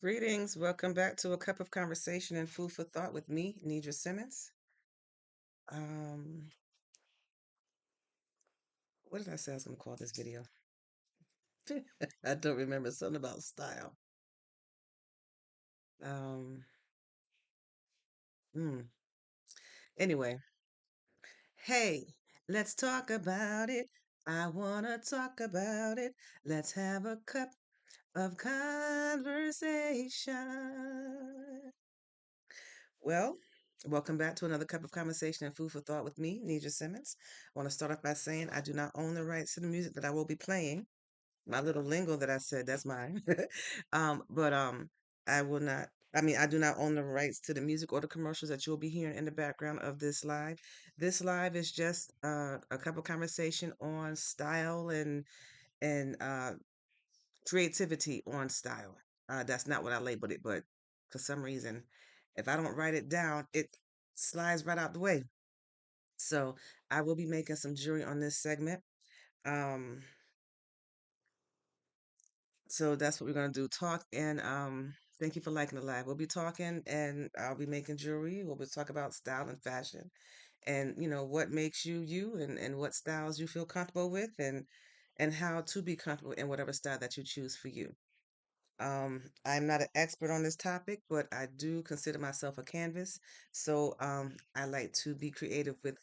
Greetings. Welcome back to a cup of conversation and food for thought with me, Nidra Simmons. Um, what did I say I was going to call this video? I don't remember. Something about style. Um, hmm. Anyway, hey, let's talk about it. I want to talk about it. Let's have a cup of conversation. Well, welcome back to another cup of conversation and food for thought with me, Nidra Simmons. I want to start off by saying I do not own the rights to the music that I will be playing. My little lingo that I said, that's mine. But I will not. I mean, I do not own the rights to the music or the commercials that you'll be hearing in the background of this live. This live is just a cup of conversation on style and creativity on style. That's not what I labeled it, but for some reason, if I don't write it down, it slides right out the way. So I will be making some jewelry on this segment. Um, so that's what we're gonna do. Talk and thank you for liking the live. We'll be talking and I'll be making jewelry. We'll be talk about style and fashion and what makes you you and what styles you feel comfortable with and how to be comfortable in whatever style that you choose for you. I'm not an expert on this topic, but I do consider myself a canvas. So I like to be creative with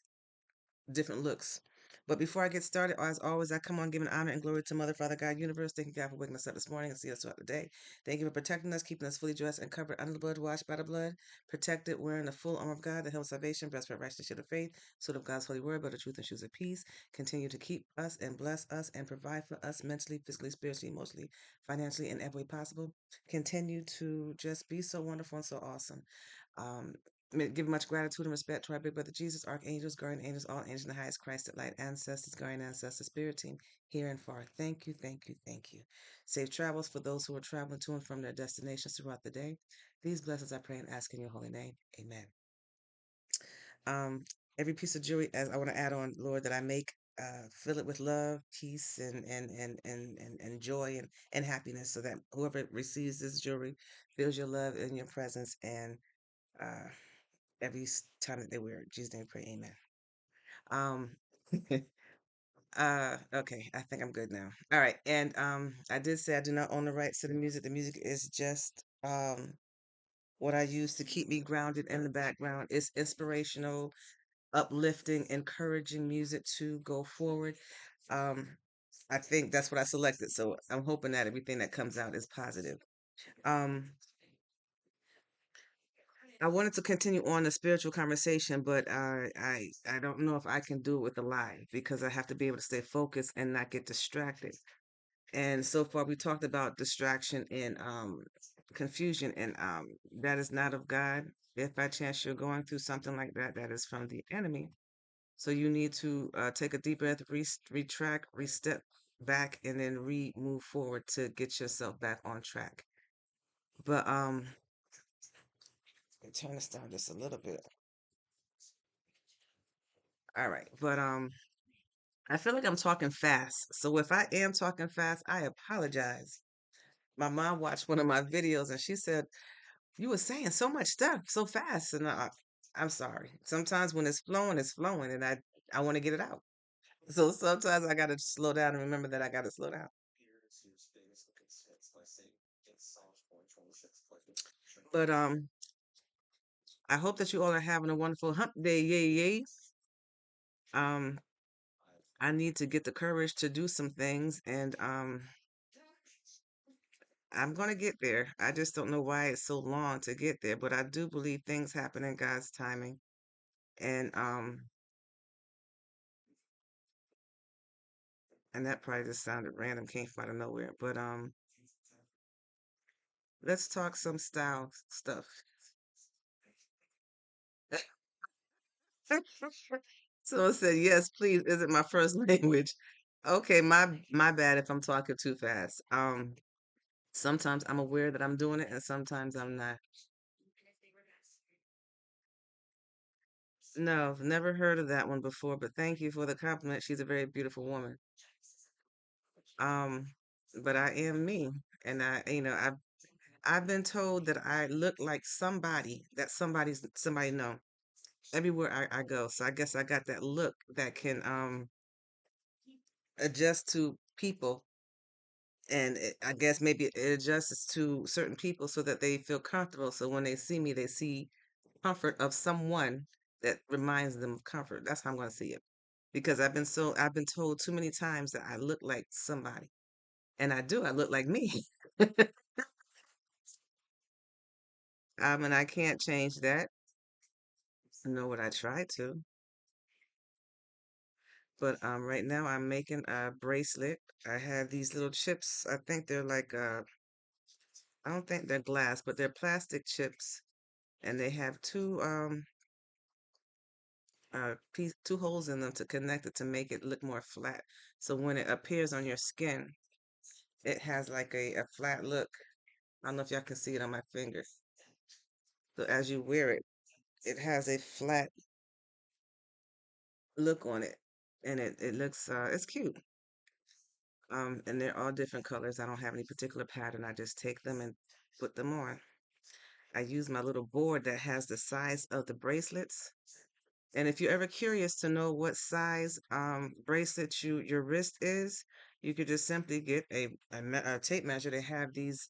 different looks. But before I get started, as always, I come on giving honor and glory to Mother, Father, God, Universe. Thank you, God, for waking us up this morning and see us throughout the day. Thank you for protecting us, keeping us fully dressed and covered under the blood, washed by the blood, protected, wearing the full armor of God, the helmet of salvation, breastplate of righteousness, shield of faith, sword of God's holy word, but the truth and shoes of peace. Continue to keep us and bless us and provide for us mentally, physically, spiritually, emotionally, financially, in every way possible. Continue to just be so wonderful and so awesome. Um, give much gratitude and respect to our big brother Jesus, archangels, guardian angels, all angels in the highest, Christ at light, ancestors, guardian ancestors, spirit team, here and far. Thank you, thank you, thank you. Safe travels for those who are traveling to and from their destinations throughout the day. These blessings I pray and ask in your holy name. Amen. Um, every piece of jewelry, as I want to add on, Lord, that I make, fill it with love, peace, and joy and happiness, so that whoever receives this jewelry feels your love and your presence and uh, every time that they wear it. In Jesus' name, we pray, amen. Um, okay, I think I'm good now. All right, and I did say I do not own the rights to the music. The music is just what I use to keep me grounded in the background. It's inspirational, uplifting, encouraging music to go forward. Um, I think that's what I selected, so I'm hoping that everything that comes out is positive. Um, I wanted to continue on the spiritual conversation, but I don't know if I can do it with a live because I have to be able to stay focused and not get distracted. And so far, we talked about distraction and confusion, and that is not of God. If by chance you're going through something like that, that is from the enemy. So you need to take a deep breath, retract, restep back, and then move forward to get yourself back on track. But let me turn this down just a little bit. All right, but I feel like I'm talking fast. So if I am talking fast, I apologize. My mom watched one of my videos and she said, "You were saying so much stuff so fast." And I'm sorry. Sometimes when it's flowing, and I want to get it out. So sometimes I got to slow down and remember that I got to slow down. But I hope that you all are having a wonderful hump day. Yay, yay. Um, I need to get the courage to do some things, and I'm going to get there. I just don't know why it's so long to get there, but I do believe things happen in God's timing. And that probably just sounded random, came from out of nowhere. But let's talk some style stuff. Someone said, "Yes, please, isn't my first language." Okay, my bad if I'm talking too fast. Sometimes I'm aware that I'm doing it and sometimes I'm not. No, I've never heard of that one before, but thank you for the compliment. She's a very beautiful woman. Um, but I am me, and I I've been told that I look like somebody that somebody know everywhere I go. So I guess I got that look that can adjust to people, and I guess maybe it adjusts to certain people so that they feel comfortable. So when they see me, they see comfort of someone that reminds them of comfort. That's how I'm going to see it. Because I've been told too many times that I look like somebody, and I do. I look like me. And I can't change that. Know what I try to, but right now I'm making a bracelet. I have these little chips. I think they're like I don't think they're glass, but they're plastic chips, and they have two holes in them to connect it to make it look more flat. So when it appears on your skin, it has like a flat look. I don't know if y'all can see it on my finger. So as you wear it, it has a flat look on it, and it looks it's cute. And they're all different colors. I don't have any particular pattern. I just take them and put them on. I use my little board that has the size of the bracelets. And if you're ever curious to know what size bracelet your wrist is, you could just simply get a tape measure. They have these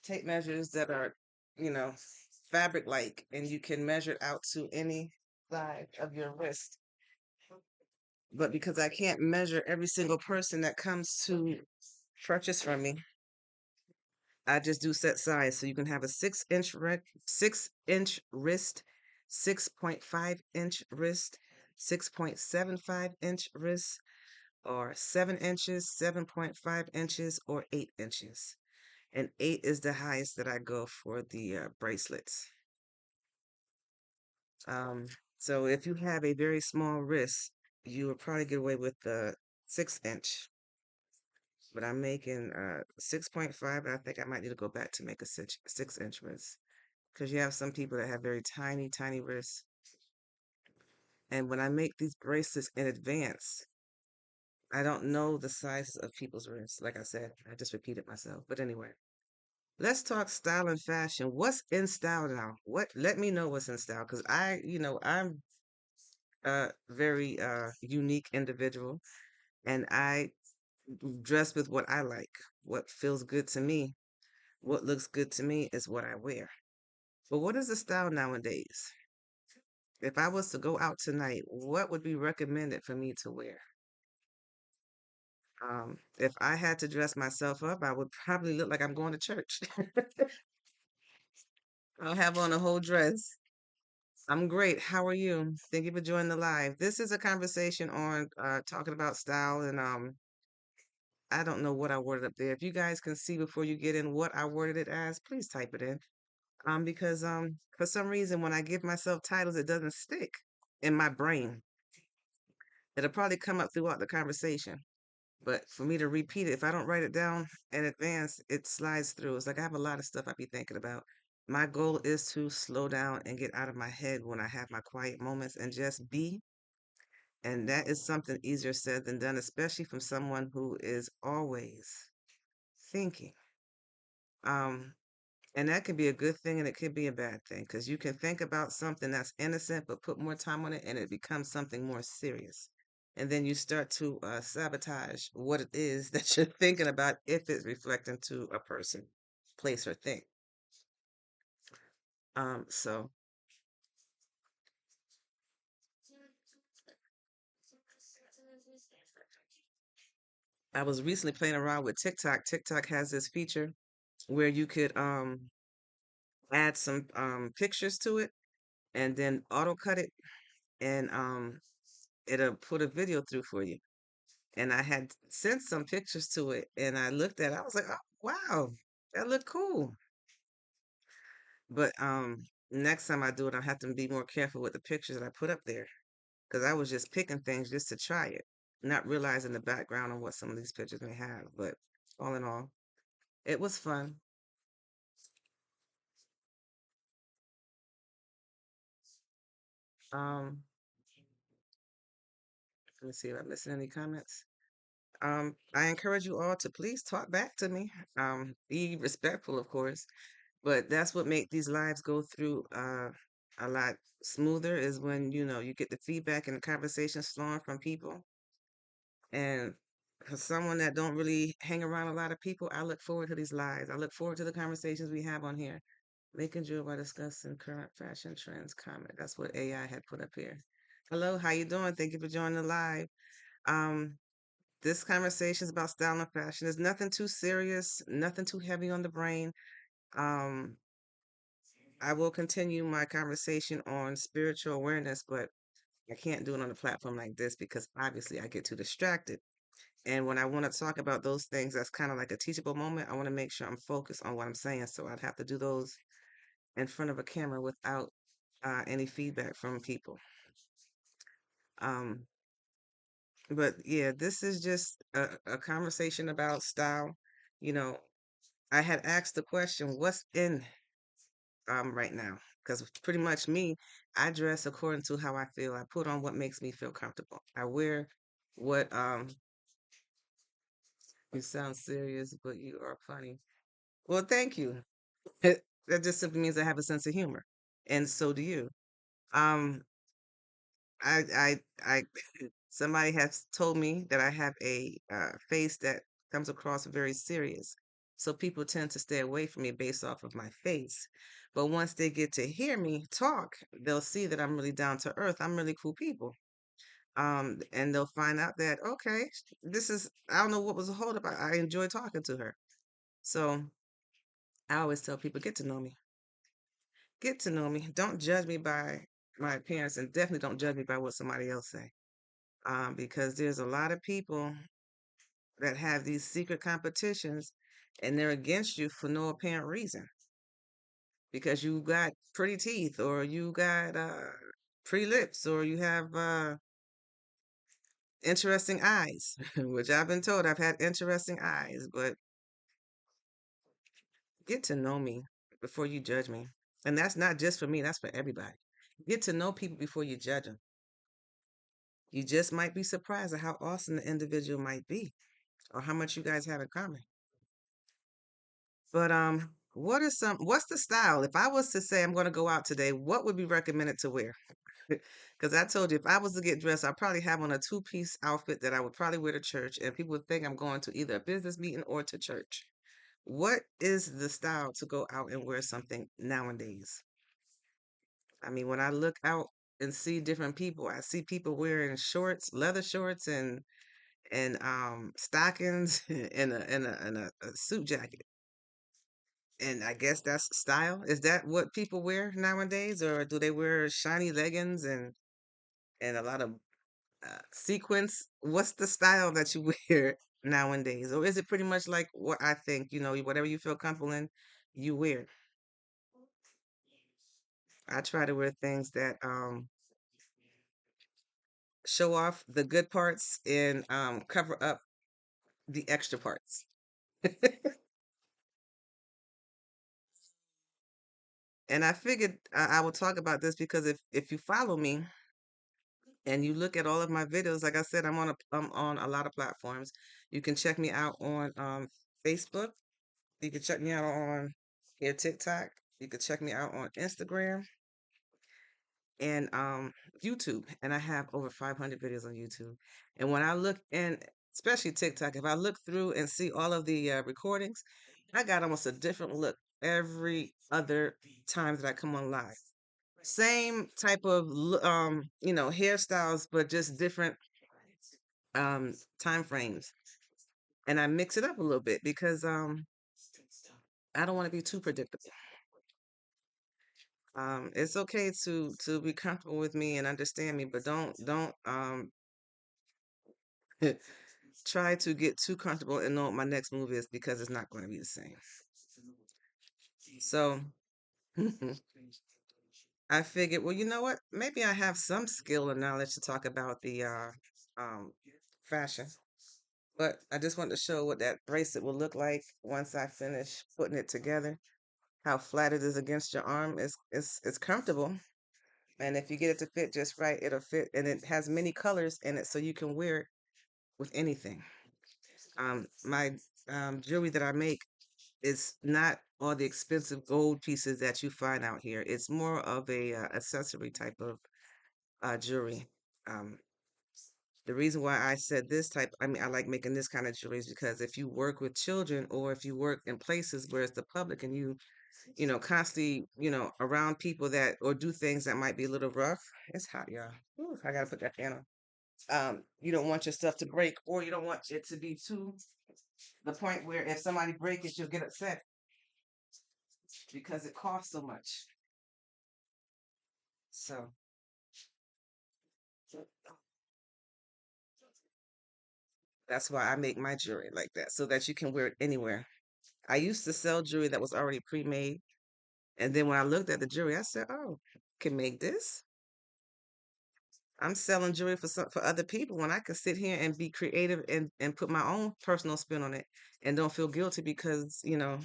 tape measures that are, you know, fabric like, and you can measure it out to any size of your wrist. But because I can't measure every single person that comes to purchase from me, I just do set size. So you can have a 6-inch wrist, 6.5-inch wrist, 6.75-inch wrist, or 7 inches, 7.5 inches, or 8 inches. And 8 is the highest that I go for the bracelets. Um, so if you have a very small wrist, you will probably get away with the 6 inch. But I'm making 6.5, and I think I might need to go back to make a 6 inch wrist. Because you have some people that have very tiny, tiny wrists. And when I make these bracelets in advance, I don't know the sizes of people's wrists. Like I said, I just repeated myself. But anyway, let's talk style and fashion. What's in style now? Let me know what's in style. Because I'm a very unique individual, and I dress with what I like. What feels good to me, what looks good to me is what I wear. But what is the style nowadays? If I was to go out tonight, what would be recommended for me to wear? If I had to dress myself up, I would probably look like I'm going to church. I'll have on a whole dress. I'm great. How are you? Thank you for joining the live. This is a conversation on talking about style, and I don't know what I worded up there. If you guys can see before you get in what I worded it as, please type it in. Because for some reason when I give myself titles, it doesn't stick in my brain. It'll probably come up throughout the conversation. But for me to repeat it, if I don't write it down in advance, it slides through. It's like I have a lot of stuff I be thinking about. My goal is to slow down and get out of my head when I have my quiet moments and just be. And that is something easier said than done, especially from someone who is always thinking. Um, and that can be a good thing and it could be a bad thing because you can think about something that's innocent, but put more time on it and it becomes something more serious. And then you start to sabotage what it is that you're thinking about if it's reflecting to a person, place, or thing. So I was recently playing around with TikTok. TikTok has this feature where you could add some pictures to it and then auto cut it, and it'll put a video through for you. And I had sent some pictures to it, and I looked at it. I was like, "Oh, wow, that looked cool." But next time I do it, I have to be more careful with the pictures that I put up there because I was just picking things just to try it, not realizing the background on what some of these pictures may have. But all in all, it was fun. Um, let me see if I'm missing any comments. I encourage you all to please talk back to me. Be respectful, of course, but that's what make these lives go through a lot smoother is when you get the feedback and the conversations flowing from people. And for someone that don't really hang around a lot of people, I look forward to these lives. I look forward to the conversations we have on here. Making sure by discussing current fashion trends comment. That's what AI had put up here. Hello, how you doing? Thank you for joining the live. Um, this conversation is about style and fashion. There's nothing too serious, nothing too heavy on the brain. Um, I will continue my conversation on spiritual awareness, but I can't do it on a platform like this because obviously I get too distracted. And when I want to talk about those things, that's kind of like a teachable moment. I want to make sure I'm focused on what I'm saying. So I'd have to do those in front of a camera without any feedback from people. Um, but yeah, this is just a conversation about style. You know, I had asked the question, what's in right now? Because pretty much me, I dress according to how I feel. I put on what makes me feel comfortable. I wear what you sound serious, but you are funny. Well, thank you. That just simply means I have a sense of humor, and so do you. Um, I somebody has told me that I have a face that comes across very serious. So people tend to stay away from me based off of my face. But once they get to hear me talk, they'll see that I'm really down to earth. I'm really cool people. And they'll find out that, okay, I don't know what was the hold up. I enjoy talking to her. So I always tell people, get to know me. Get to know me. Don't judge me by my appearance and definitely don't judge me by what somebody else say. Because there's a lot of people that have these secret competitions and they're against you for no apparent reason because you got pretty teeth or you got pretty lips or you have interesting eyes, which I've been told I've had interesting eyes, but get to know me before you judge me. And that's not just for me, that's for everybody. Get to know people before you judge them. You just might be surprised at how awesome the individual might be or how much you guys have in common. But what's the style? If I was to say I'm going to go out today, what would be recommended to wear? Because I told you if I was to get dressed, I'd probably have on a two-piece outfit that I would probably wear to church, and people would think I'm going to either a business meeting or to church. What is the style to go out and wear something nowadays? I mean, when I look out and see different people, I see people wearing shorts, leather shorts, and stockings and a suit jacket. And I guess that's style. Is that what people wear nowadays, or do they wear shiny leggings and a lot of sequins? What's the style that you wear nowadays, or is it pretty much like what I think? Whatever you feel comfortable in, you wear. I try to wear things that show off the good parts and cover up the extra parts. And I figured I would talk about this because if you follow me and you look at all of my videos, like I said, I'm on a lot of platforms. You can check me out on Facebook. You can check me out on here TikTok. You can check me out on Instagram and YouTube. And I have over 500 videos on YouTube. And when I look and especially TikTok, if I look through and see all of the recordings, I got almost a different look every other time that I come on live. Same type of hairstyles, but just different time frames. And I mix it up a little bit because I don't want to be too predictable. It's okay to be comfortable with me and understand me, but don't try to get too comfortable and know what my next move is because it's not going to be the same. So I figured, well, you know what? Maybe I have some skill and knowledge to talk about the um fashion. But I just wanted to show what that bracelet will look like once I finish putting it together. How flat it is against your arm. It's comfortable. And if you get it to fit just right, it'll fit. And it has many colors in it, so you can wear it with anything. My jewelry that I make is not all the expensive gold pieces that you find out here. It's more of a accessory type of jewelry. Um, the reason why I said this type, I mean, I like making this kind of jewelry is because if you work with children or if you work in places where it's the public and you know, constantly, you know, around people that or do things that might be a little rough. It's hot, y'all. Ooh, I gotta put that fan on. You don't want your stuff to break, or you don't want it to be to the point where if somebody break it, you'll get upset because it costs so much. So that's why I make my jewelry like that, so that you can wear it anywhere. I used to sell jewelry that was already pre-made, and then when I looked at the jewelry, I said, "Oh, can make this." I'm selling jewelry for other people when I could sit here and be creative and put my own personal spin on it and don't feel guilty because, you know,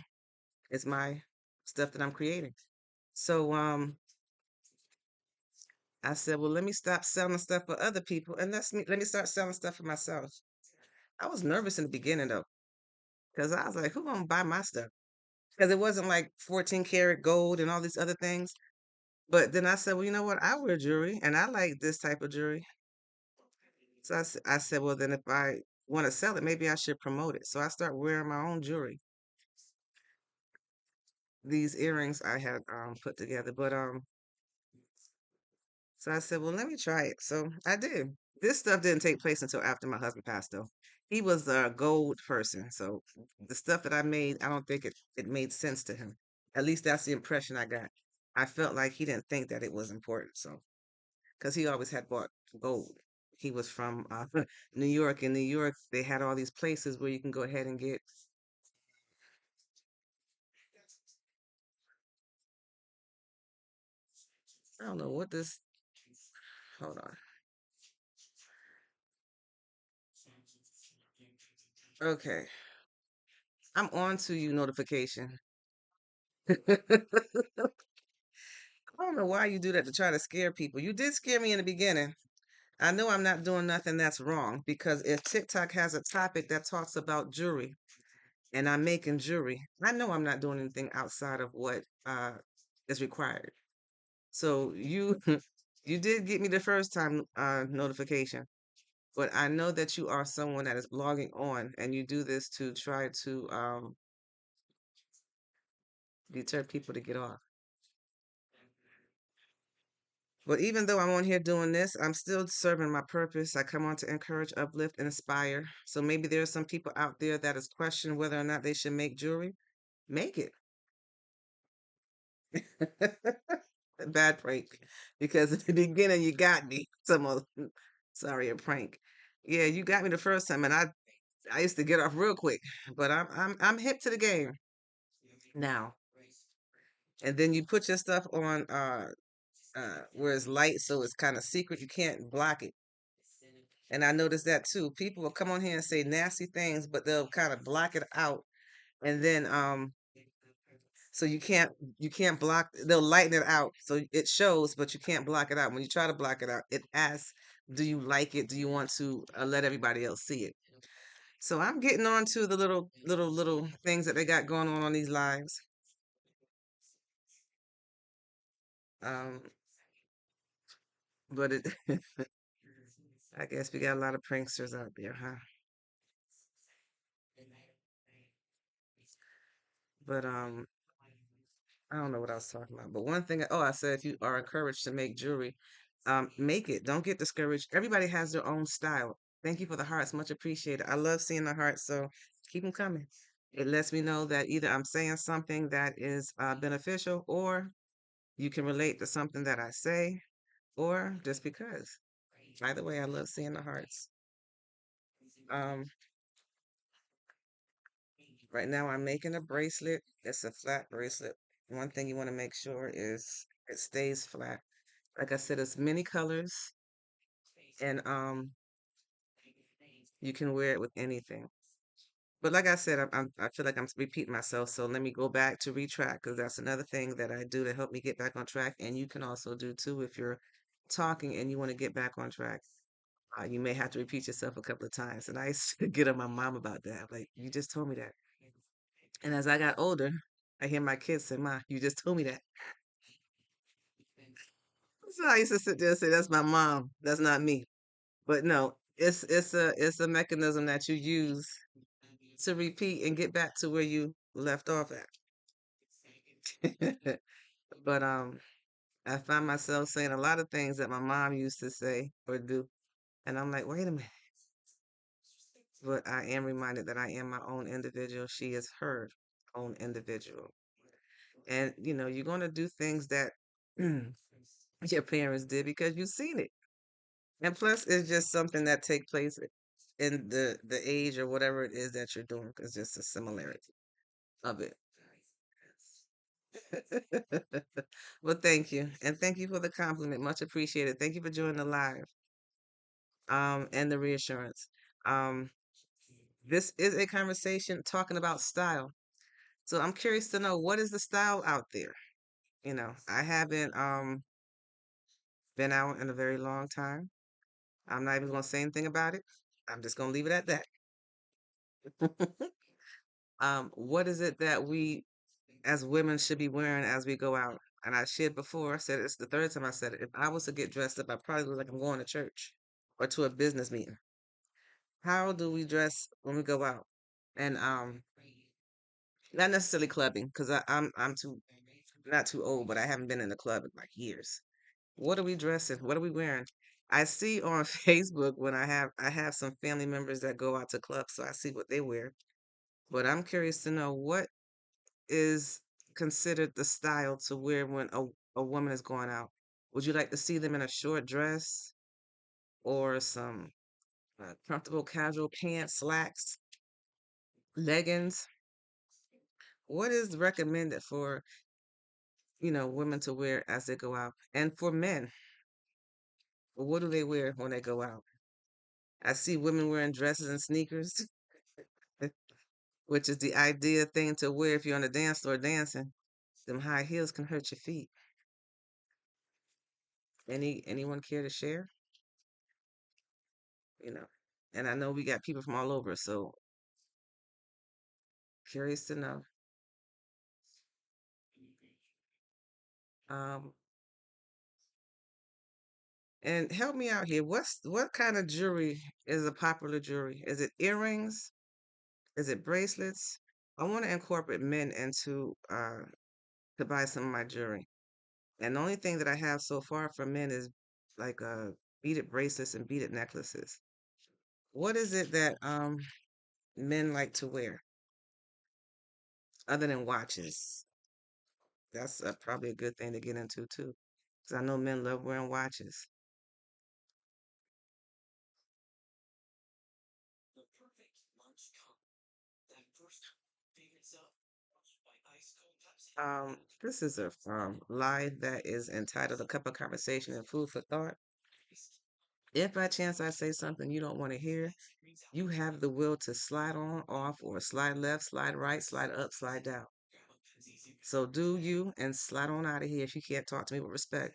it's my stuff that I'm creating. So I said, well, let me stop selling stuff for other people and let me start selling stuff for myself. I was nervous in the beginning though, because I was like, who gonna buy my stuff? Because it wasn't like 14 karat gold and all these other things. But then I said, well, you know what? I wear jewelry and I like this type of jewelry. So I said, well, then if I want to sell it, maybe I should promote it. So I start wearing my own jewelry. These earrings I had put together, but so I said, well, let me try it. So I did. This stuff didn't take place until after my husband passed, though. He was a gold person, so the stuff that I made, I don't think it made sense to him. At least that's the impression I got. I felt like he didn't think that it was important, so because he always had bought gold. He was from New York. In New York, they had all these places where you can go ahead and get. I don't know what this. Hold on. Okay, I'm on to you notification. I don't know why you do that to try to scare people. You did scare me in the beginning. I know I'm not doing nothing that's wrong because if TikTok has a topic that talks about jewelry and I'm making jewelry, I know I'm not doing anything outside of what is required. So you you did get me the first time notification, but I know that you are someone that is blogging on and you do this to try to deter people to get off. But even though I'm on here doing this, I'm still serving my purpose. I come on to encourage, uplift, and inspire. So maybe there are some people out there that is questioning whether or not they should make jewelry. Make it. Bad prank. Because at the beginning you got me. Sorry, a prank. Yeah, you got me the first time and I used to get off real quick. But I'm hip to the game now. And then you put your stuff on where it's light so it's kind of secret. You can't block it. And I noticed that too. People will come on here and say nasty things, but they'll kind of block it out. And then so you can't block, they'll lighten it out. So it shows, but you can't block it out. When you try to block it out, it asks, do you like it? Do you want to let everybody else see it? So I'm getting on to the little things that they got going on these lives. Um, but it I guess we got a lot of pranksters out there, huh? But I don't know what I was talking about, but one thing, oh, I said if you are encouraged to make jewelry, make it. Don't get discouraged. Everybody has their own style. Thank you for the hearts. Much appreciated. I love seeing the hearts, so keep them coming. It lets me know that either I'm saying something that is beneficial or you can relate to something that I say or just because. Either way, I love seeing the hearts. Um, right now I'm making a bracelet. It's a flat bracelet. One thing you want to make sure is it stays flat. Like I said, it's many colors, and you can wear it with anything. But like I said, I feel like I'm repeating myself, so let me go back to retrack because that's another thing that I do to help me get back on track, and you can also do too if you're talking and you want to get back on track. You may have to repeat yourself a couple of times. And I used to get on my mom about that. Like, you just told me that. And as I got older, I hear my kids say, "Ma, you just told me that." So I used to sit there and say, "That's my mom. That's not me." But no, it's a mechanism that you use to repeat and get back to where you left off at. But I find myself saying a lot of things that my mom used to say or do, and I'm like, wait a minute. But I am reminded that I am my own individual. She is her own individual. And you're going to do things that your parents did because you've seen it. And plus, it's just something that take place in the age or whatever it is that you're doing. It's just a similarity of it. Well, thank you, and thank you for the compliment. Much appreciated. Thank you for joining the live, and the reassurance. Um, this is a conversation talking about style. So I'm curious to know, what is the style out there. I haven't been out in a very long time. I'm not even gonna say anything about it. I'm just gonna leave it at that. What is it that we as women should be wearing as we go out? And I shared before, I said it's the third time I said it. If I was to get dressed up, I probably look like I'm going to church or to a business meeting. How do we dress when we go out? And not necessarily clubbing, because I'm too not too old, but I haven't been in the club in like years. What are we dressing? What are we wearing? I see on Facebook when I have some family members that go out to clubs, so I see what they wear. But I'm curious to know, what is considered the style to wear when a woman is going out. Would you like to see them in a short dress or some comfortable casual pants, slacks, leggings? What is recommended for, women to wear as they go out? And for men, what do they wear when they go out? I see women wearing dresses and sneakers, which is the ideal thing to wear if you're on the dance floor dancing. Them high heels can hurt your feet. Anyone care to share? You know, and I know we got people from all over, so curious to know. Um, and help me out here. What kind of jewelry is a popular jewelry? Is it earrings? Is it bracelets? I want to incorporate men into to buy some of my jewelry. And the only thing that I have so far for men is like beaded bracelets and beaded necklaces. What is it that men like to wear other than watches? That's probably a good thing to get into too, because I know men love wearing watches. This is a live that is entitled "A Cup of Conversation and Food for Thought." If by chance I say something you don't want to hear, you have the will to slide on off or slide left, slide right, slide up, slide down. So do you and slide on out of here if you can't talk to me with respect.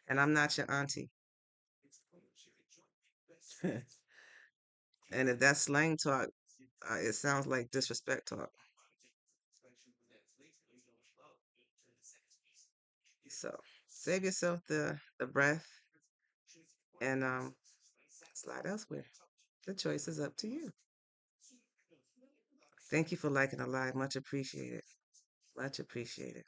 And I'm not your auntie. And if that's slang talk, it sounds like disrespect talk. So save yourself the breath and slide elsewhere. The choice is up to you. Thank you for liking the live. Much appreciated. Much appreciated.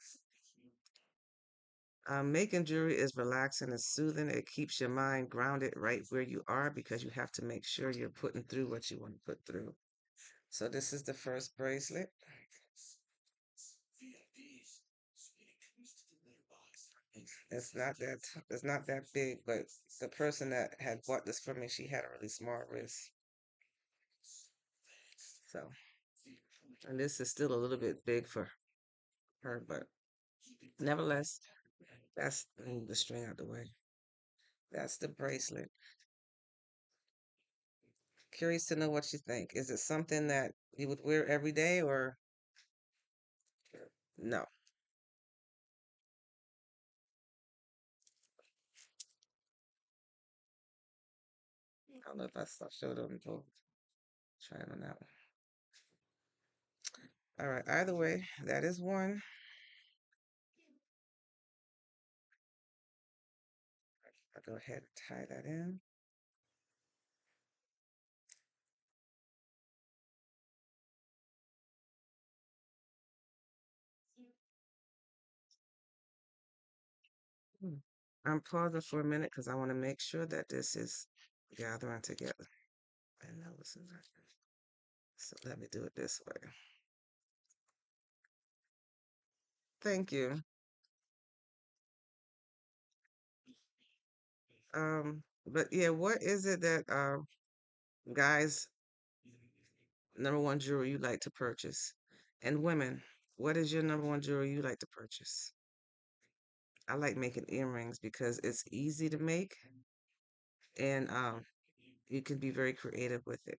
Making jewelry is relaxing and soothing. It keeps your mind grounded right where you are because you have to make sure you're putting through what you want to put through. So this is the first bracelet. It's not that big, but the person that had bought this for me, she had a really small wrist. So, and this is still a little bit big for her, but nevertheless, that's move the string out the way. That's the bracelet. Curious to know what you think. Is it something that you would wear every day or no? I don't know if showed them both. Try it on that one. All right. Either way, that is one. I'll go ahead and tie that in. Hmm. I'm pausing for a minute because I want to make sure that this is gathering together. And that was so let me do it this way. Thank you. But yeah, what is it that guys number one jewelry you like to purchase? And women, what is your number one jewelry you like to purchase? I like making earrings because it's easy to make and you can be very creative with it.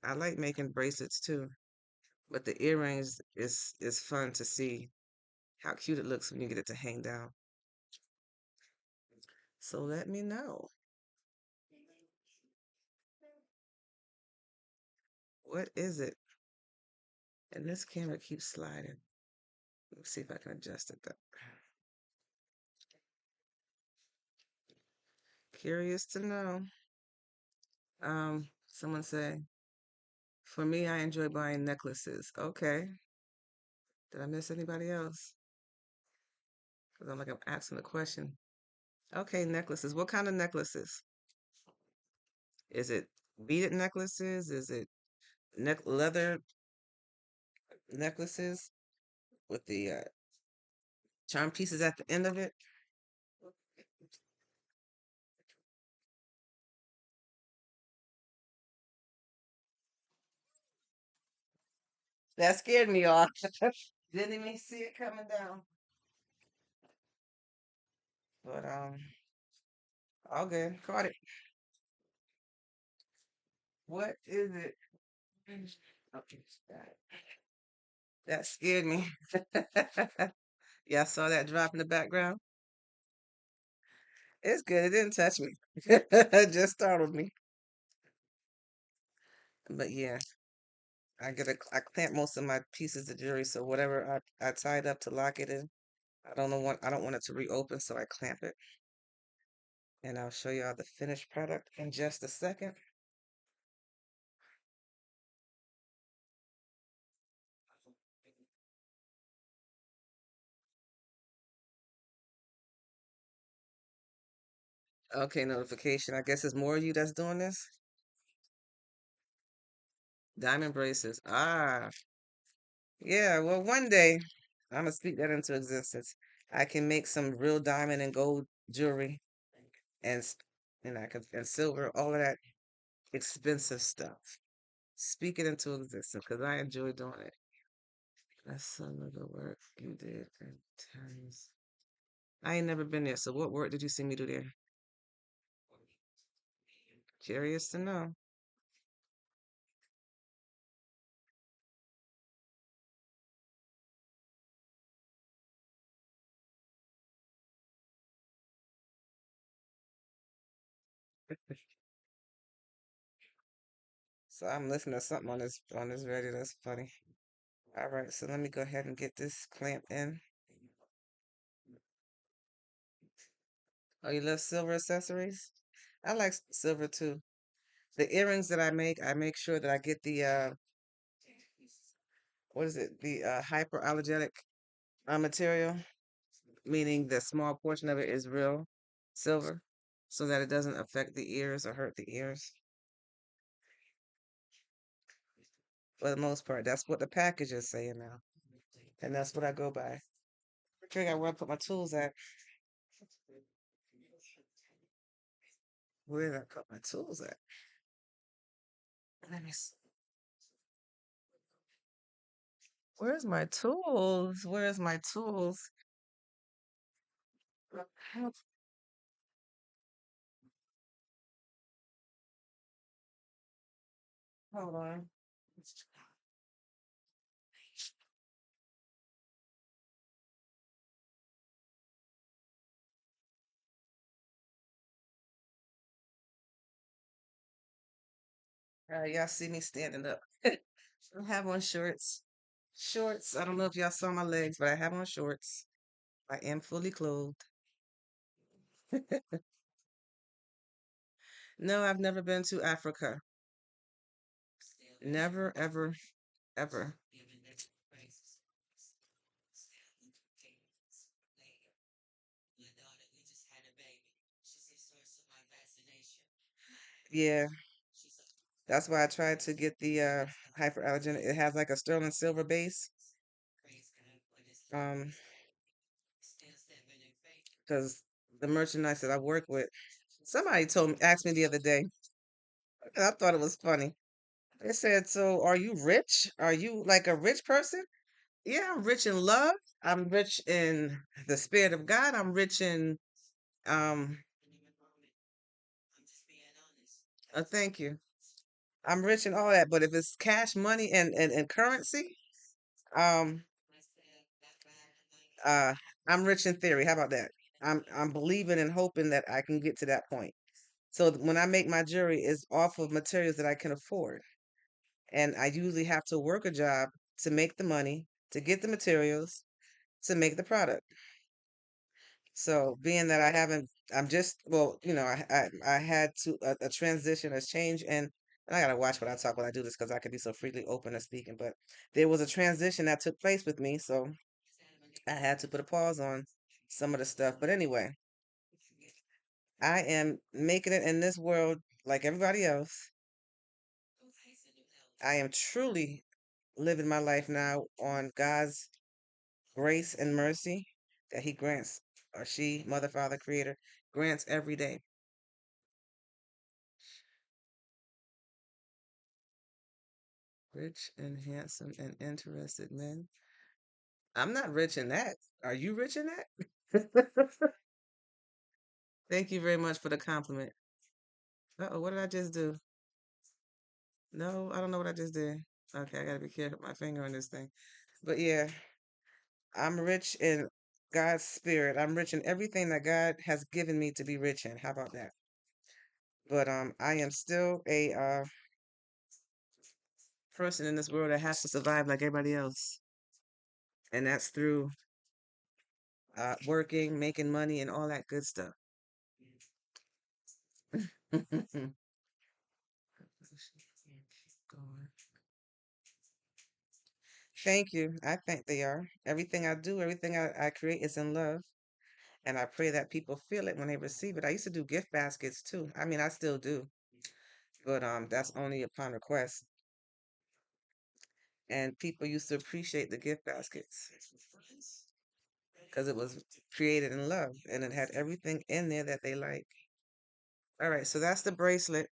I like making bracelets too, but the earrings is fun to see how cute it looks when you get it to hang down. So let me know. What is it? And this camera keeps sliding. Let's see if I can adjust it though. Curious to know. Someone say, for me, I enjoy buying necklaces. Okay. Did I miss anybody else? Because I'm asking a question. Okay, necklaces. What kind of necklaces? Is it beaded necklaces? Is it leather necklaces with the charm pieces at the end of it? That scared me off. Didn't even see it coming down. But all good. Caught it. What is it? Okay, got it. That scared me. Yeah, I saw that drop in the background. It's good. It didn't touch me. It just startled me. But yeah, I clamp most of my pieces of jewelry, so whatever I tied up to lock it in, I don't want it to reopen, so I clamp it. And I'll show y'all the finished product in just a second. Okay, notification. I guess it's more of you that's doing this. Diamond braces. Ah, yeah. Well, one day I'm gonna speak that into existence. I can make some real diamond and gold jewelry and and I could and silver, all of that expensive stuff. Speak it into existence because I enjoy doing it. That's some of the work you did in terms. I ain't never been there. So what work did you see me do there? Curious to know. So I'm listening to something on this radio that's funny. All right, so let me go ahead and get this clamp in. Oh, you love silver accessories? I like silver too. The earrings that I make sure that I get the what is it? The hyperallergenic material, meaning the small portion of it is real silver, so that it doesn't affect the ears or hurt the ears. For the most part, that's what the package is saying now, and that's what I go by. Figure out where I put my tools at. Where did I put my tools at? Let me see. Where's my tools? Where's my tools? Hold on. Y'all see me standing up. I have on shorts. Shorts. I don't know if y'all saw my legs, but I have on shorts. I am fully clothed. No, I've never been to Africa. Never, ever, ever. Yeah, that's why I tried to get the hyperallergenic. It has like a sterling silver base. Um, because the merchandise that I work with, somebody asked me the other day, and I thought it was funny. They said, "So are you rich? Are you like a rich person?" Yeah, I'm rich in love. I'm rich in the spirit of God. I'm rich in um thank you. I'm rich in all that, but if it's cash money and currency, um uh I'm rich in theory. How about that? I'm believing and hoping that I can get to that point. So when I make my jewelry, it's off of materials that I can afford. And I usually have to work a job to make the money, to get the materials, to make the product. So being that I haven't, I'm just, well, I had to a transition, a change, and I gotta watch what I talk when I do this because I can be so freely open and speaking. But there was a transition that took place with me, so I had to put a pause on some of the stuff. But anyway, I am making it in this world like everybody else. I am truly living my life now on God's grace and mercy that He grants, or she, Mother, Father, Creator, grants every day. Rich and handsome and interested men. I'm not rich in that. Are you rich in that? Thank you very much for the compliment. Uh-oh, what did I just do? No, I don't know what I just did. Okay, I gotta be careful with my finger on this thing. But yeah, I'm rich in God's spirit. I'm rich in everything that God has given me to be rich in. How about that? But I am still a person in this world that has to survive like everybody else. And that's through working, making money, and all that good stuff. Thank you. I think they are. Everything I do, everything I create is in love. And I pray that people feel it when they receive it. I used to do gift baskets too. I mean, I still do, but that's only upon request. And people used to appreciate the gift baskets because it was created in love and it had everything in there that they like. All right, so that's the bracelet.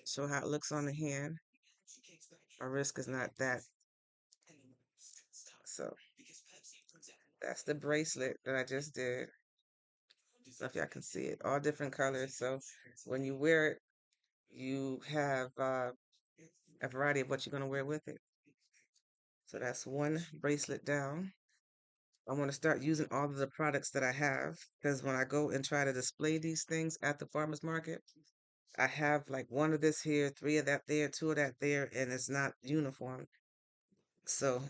Show how it looks on the hand. My wrist is not that. So that's the bracelet that I just did. So if y'all can see it, all different colors. So when you wear it, you have a variety of what you're going to wear with it. So that's one bracelet down. I want to start using all of the products that I have because when I go and try to display these things at the farmer's market, I have like one of this here, three of that there, two of that there, and it's not uniform. So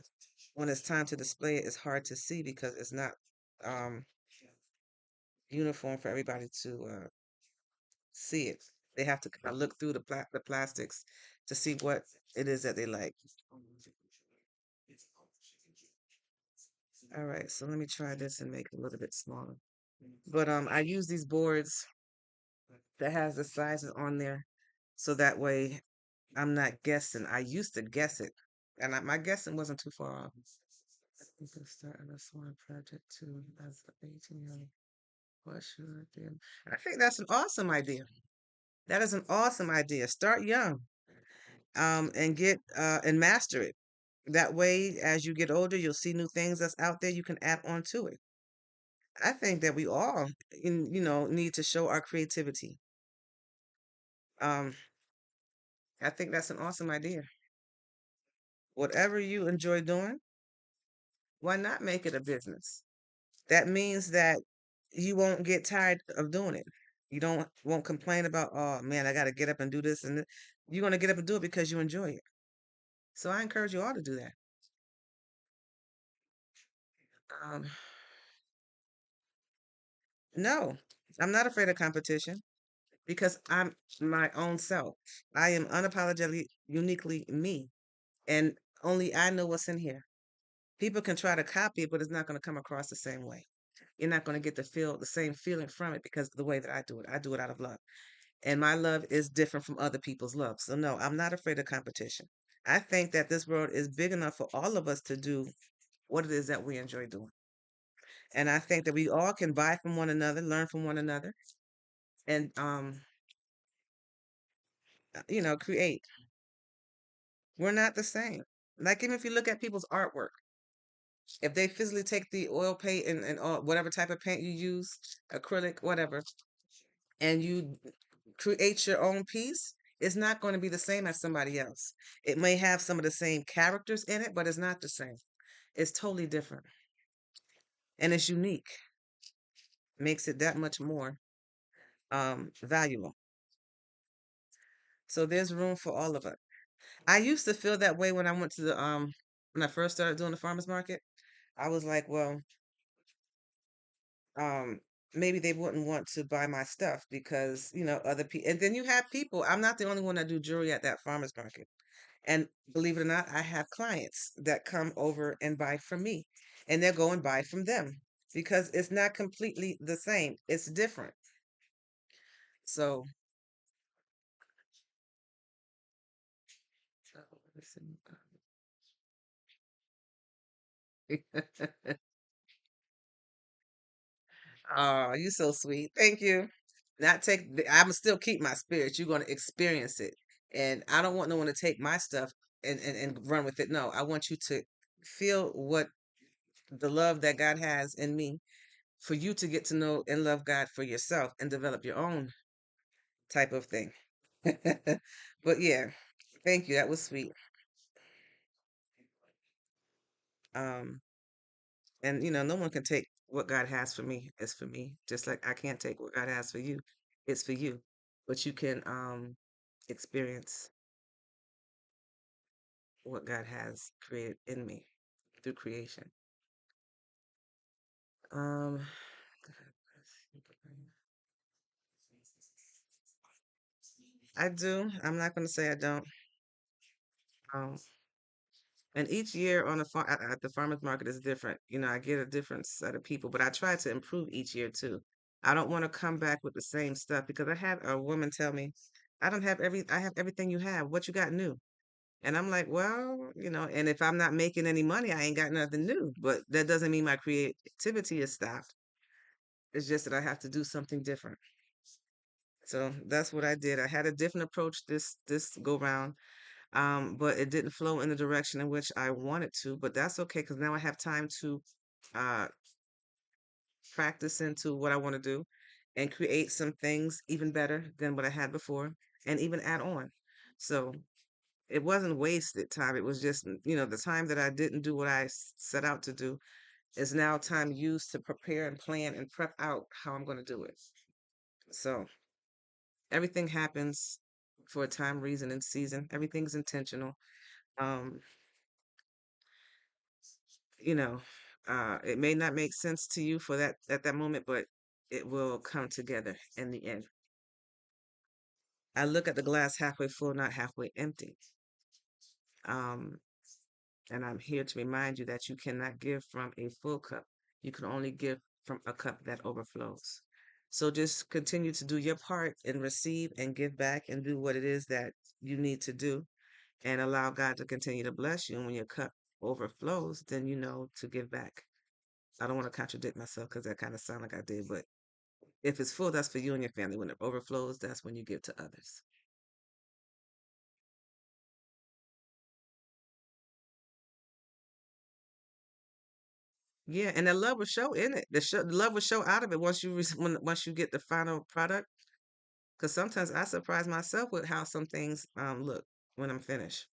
when it's time to display it, it's hard to see because it's not um, uniform for everybody to see it. They have to kind of look through the plastics to see what it is that they like. All right, so let me try this and make it a little bit smaller. But I use these boards that has the sizes on there, so that way I'm not guessing. I used to guess it, and my guessing wasn't too far off. You can start on a small project too as an 18-year-old. What should I do? I think that's an awesome idea. That is an awesome idea. Start young, and get and master it. That way, as you get older, you'll see new things that's out there. You can add on to it. I think that we all, need to show our creativity. Um, I think that's an awesome idea. Whatever you enjoy doing, why not make it a business? That means that you won't get tired of doing it. You don't won't complain about, oh man, I got to get up and do this and You're going to get up and do it because you enjoy it. So I encourage you all to do that. Um, no, I'm not afraid of competition because I'm my own self. I am unapologetically, uniquely me, and only I know what's in here. People can try to copy it, but it's not going to come across the same way. You're not going to get the same feeling from it because of the way that I do it out of love. And my love is different from other people's love. So no, I'm not afraid of competition. I think that this world is big enough for all of us to do what it is that we enjoy doing. And I think that we all can buy from one another, learn from one another, and create. We're not the same. Like even if you look at people's artwork, if they physically take the oil paint and all, whatever type of paint you use, acrylic, whatever, and you create your own piece, it's not going to be the same as somebody else. It may have some of the same characters in it, but it's not the same. It's totally different. And it's unique. Makes it that much more valuable. So there's room for all of it. I used to feel that way when I went to the when I first started doing the farmers market. I was like, well, um maybe they wouldn't want to buy my stuff because other people, and then you have people. I'm not the only one that do jewelry at that farmers market. And believe it or not, I have clients that come over and buy from me, and they'll go and buy from them because it's not completely the same. It's different. So, oh, you so sweet. Thank you. Not take. I'm still keep my spirit. You're going to experience it, and I don't want no one to take my stuff and run with it. No, I want you to feel what the love that God has in me for you to get to know and love God for yourself and develop your own type of thing. But yeah, thank you. That was sweet. Um, and no one can take what God has for me. It's for me. Just like I can't take what God has for you. It's for you. But you can experience what God has created in me through creation. Um, I do. I'm not going to say I don't. Um, and each year on the at the farmers market is different. I get a different set of people, but I try to improve each year too. I don't want to come back with the same stuff because I had a woman tell me, I have everything you have. What you got new?" And I'm like, "Well, and if I'm not making any money, I ain't got nothing new. But that doesn't mean my creativity is stopped. It's just that I have to do something different." So that's what I did. I had a different approach this go round. But it didn't flow in the direction in which I wanted to. But that's okay because now I have time to uh, practice into what I want to do and create some things even better than what I had before and even add on. So it wasn't wasted time. It was just, the time that I didn't do what I set out to do is now time used to prepare and plan and prep out how I'm going to do it. So everything happens for a time, reason, and season. Everything's intentional. Um, you know, it may not make sense to you for that at that moment, but it will come together in the end. I look at the glass halfway full, not halfway empty. Um, and I'm here to remind you that you cannot give from a full cup. You can only give from a cup that overflows. So just continue to do your part and receive and give back and do what it is that you need to do and allow God to continue to bless you. And when your cup overflows, then you know to give back. I don't want to contradict myself because that kind of sound like I did, but if it's full, that's for you and your family. When it overflows, that's when you give to others. Yeah, and the love will show in it. The love will show out of it once once you get the final product. Because sometimes I surprise myself with how some things look when I'm finished.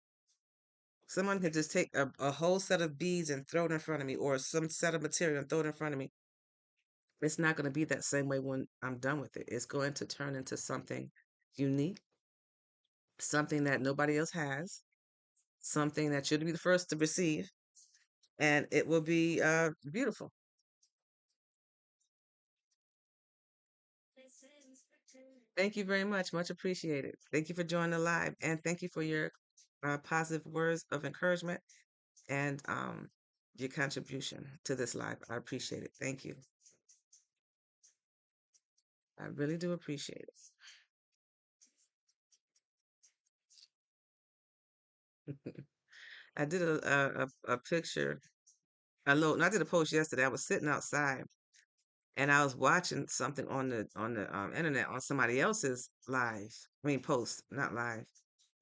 Someone could just take a whole set of beads and throw it in front of me, or some set of material and throw it in front of me. It's not going to be that same way when I'm done with it. It's going to turn into something unique, something that nobody else has, something that you'll be the first to receive, and it will be beautiful. Thank you very much. Much appreciated. Thank you for joining the live, and thank you for your positive words of encouragement and your contribution to this live. I appreciate it. Thank you. I really do appreciate it. I did a picture, I did a post yesterday. I was sitting outside and I was watching something on the internet on somebody else's live, I mean post, not live,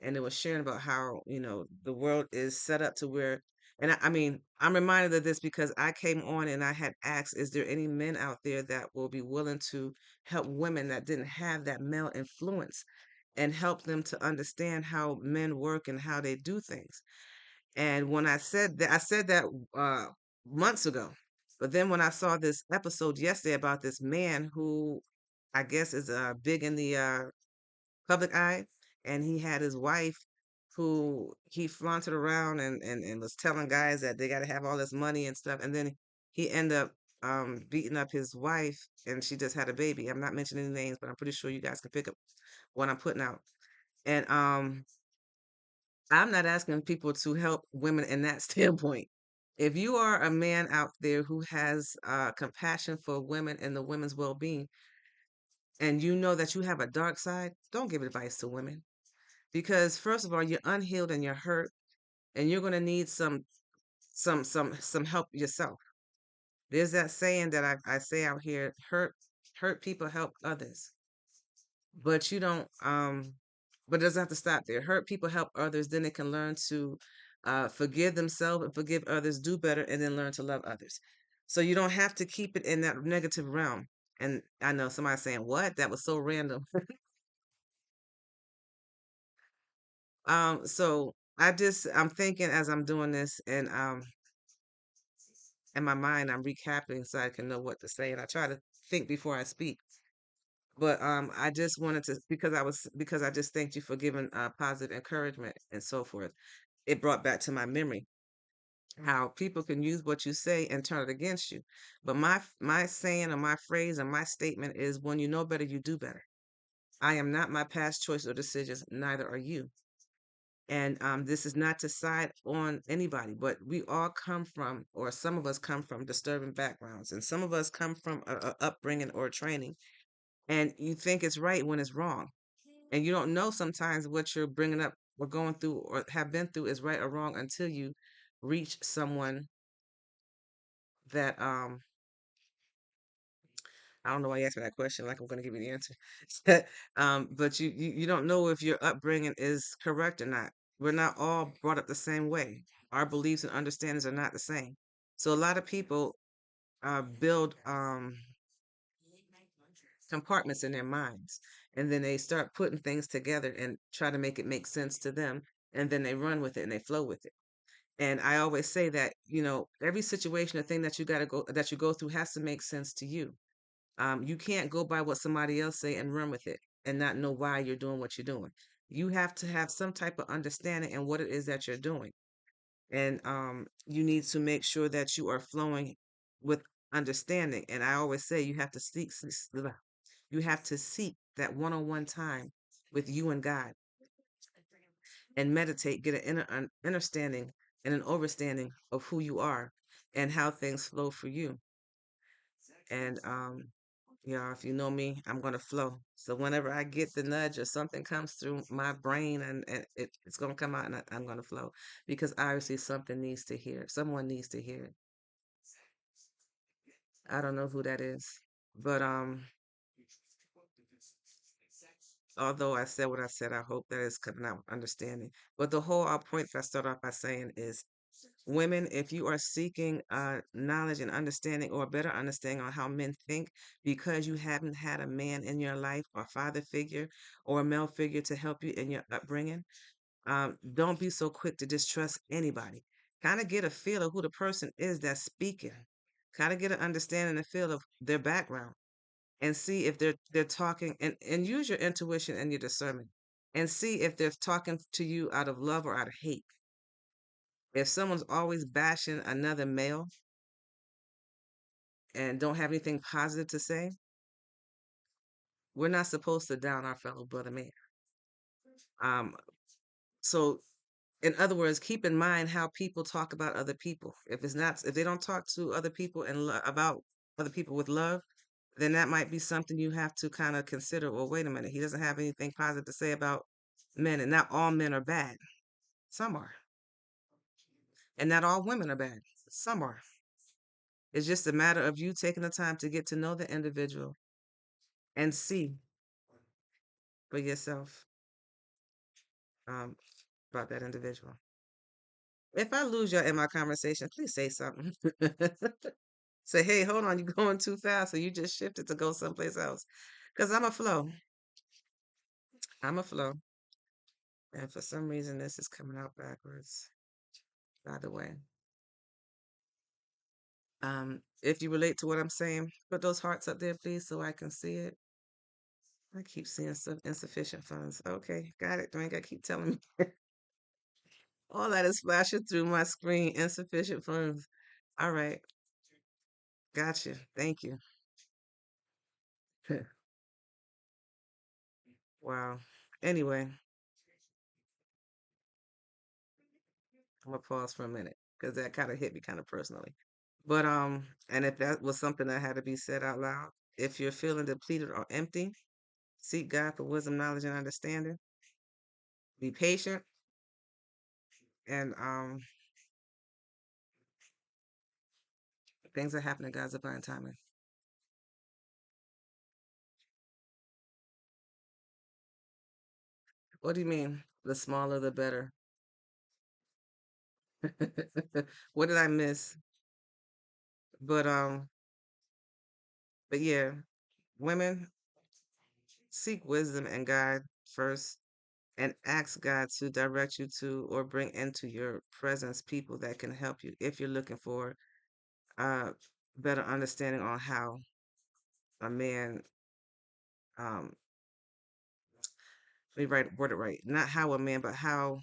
and it was sharing about how the world is set up to where, and I mean I'm reminded of this because I came on and I had asked, is there any men out there that will be willing to help women that didn't have that male influence and help them to understand how men work and how they do things. And when I said that uh, months ago. But then when I saw this episode yesterday about this man who I guess is big in the public eye, and he had his wife who he flaunted around and was telling guys that they got to have all this money and stuff. And then he ended up beating up his wife, and she just had a baby. I'm not mentioning any names, but I'm pretty sure you guys can pick up what I'm putting out. And I'm not asking people to help women in that standpoint. If you are a man out there who has compassion for women and the women's well-being, and you know that you have a dark side, don't give advice to women because first of all, you're unhealed and you're hurt, and you're going to need some help yourself. There's that saying that I say out here: hurt people help others. But you don't but it doesn't have to stop there. Hurt people help others, then they can learn to forgive themselves and forgive others, do better, and then learn to love others. So you don't have to keep it in that negative realm. And I know somebody's saying, what? That was so random. So I'm thinking as I'm doing this, and in my mind I'm recapping so I can know what to say, and I try to think before I speak. But I just wanted to, because I just thanked you for giving positive encouragement and so forth. It brought back to my memory how people can use what you say and turn it against you. But my saying or my phrase or my statement is, when you know better, you do better. I am not my past choice or decisions, neither are you. And this is not to side on anybody, but we all come from, or some of us come from disturbing backgrounds, and some of us come from a upbringing or training, and you think it's right when it's wrong. And you don't know sometimes what you're bringing up or going through or have been through is right or wrong until you reach someone that I don't know why you asked me that question like I'm going to give you the answer. But you don't know if your upbringing is correct or not. We're not all brought up the same way. Our beliefs and understandings are not the same. So a lot of people build compartments in their minds, and then they start putting things together and try to make it make sense to them, and then they run with it and they flow with it. And I always say that, every situation or thing that you go through has to make sense to you. You can't go by what somebody else say and run with it and not know why you're doing what you're doing. You have to have some type of understanding in what it is that you're doing. And you need to make sure that you are flowing with understanding. And I always say you have to seek that one-on-one time with you and God, and meditate, get an understanding and an overstanding of who you are and how things flow for you. And if you know me, I'm gonna flow. So whenever I get the nudge or something comes through my brain, and it's gonna come out, and I'm gonna flow because obviously something needs to hear. Someone needs to hear it. I don't know who that is, but although I said what I said, I hope that is coming out with understanding. But the whole point that I start off by saying is, women, if you are seeking knowledge and understanding, or a better understanding on how men think, because you haven't had a man in your life, or father figure, or a male figure to help you in your upbringing, don't be so quick to distrust anybody. Kind of get a feel of who the person is that's speaking. Kind of get an understanding and feel of their background, and see if they're talking, and use your intuition and your discernment. and see if they're talking to you out of love or out of hate. If someone's always bashing another male and don't have anything positive to say, we're not supposed to down our fellow brother man. Um, so in other words, keep in mind how people talk about other people. If they don't talk to other people and about other people with love, then that might be something you have to kind of consider. Well, wait a minute, he doesn't have anything positive to say about men, and not all men are bad. Some are, and not all women are bad. Some are. It's just a matter of you taking the time to get to know the individual and see for yourself um, about that individual. If I lose you in my conversation, please say something. Say, hey, hold on, you're going too fast, or you just shifted to go someplace else. Because I'm a flow. I'm a flow. And for some reason, this is coming out backwards, by the way. If you relate to what I'm saying, put those hearts up there, please, so I can see it. I keep seeing some insufficient funds. Okay, got it. Don't gotta keep telling me. All that is flashing through my screen. Insufficient funds. All right, gotcha. Thank you. Wow. Anyway, I'm gonna pause for a minute because that kind of hit me kind of personally. But and if that was something that had to be said out loud, if you're feeling depleted or empty, seek God for wisdom, knowledge, and understanding. Be patient, and things are happening God's divine timing. What do you mean? The smaller, the better. What did I miss? But but yeah, women seek wisdom and God first, and ask God to direct you to or bring into your presence people that can help you if you're looking for uh better understanding on how a man um let me word it right. Not how a man, but how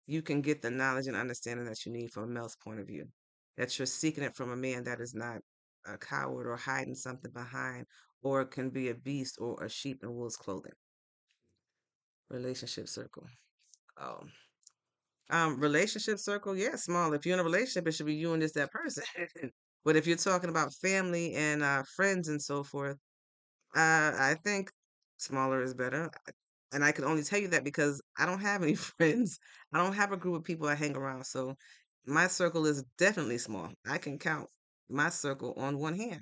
you can get the knowledge and understanding that you need from a male's point of view. That you're seeking it from a man that is not a coward or hiding something behind, or can be a beast or a sheep in wolf's clothing. Relationship circle. Um, relationship circle, yeah, small. If you're in a relationship, it should be you and just that person. But if you're talking about family and friends and so forth, I think smaller is better. And I can only tell you that because I don't have any friends. I don't have a group of people I hang around. So my circle is definitely small. I can count my circle on one hand.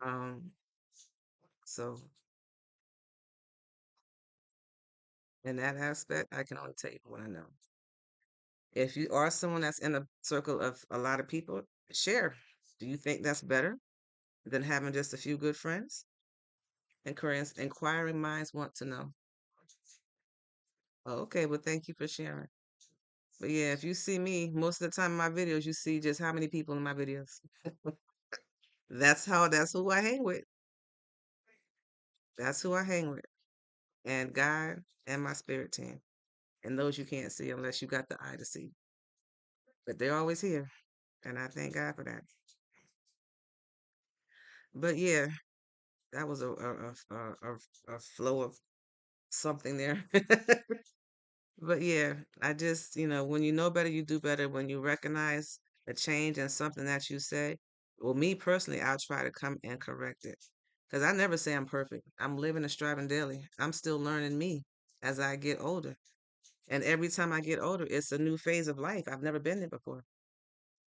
Um, so in that aspect, I can only tell you what I know. If you are someone that's in a circle of a lot of people, share. Do you think that's better than having just a few good friends? Inquiring minds want to know. Oh, okay, well, thank you for sharing. But yeah, if you see me, most of the time in my videos, you see just how many people in my videos. That's who I hang with. That's who I hang with. And God and my spirit team. And those you can't see unless you got the eye to see. But they're always here. And I thank God for that. But yeah, that was a flow of something there. But yeah, I just, when you know better, you do better. When you recognize a change in something that you say, well, me personally, I'll try to come and correct it. Because I never say I'm perfect. I'm living and striving daily. I'm still learning me as I get older. And every time I get older, it's a new phase of life. I've never been there before.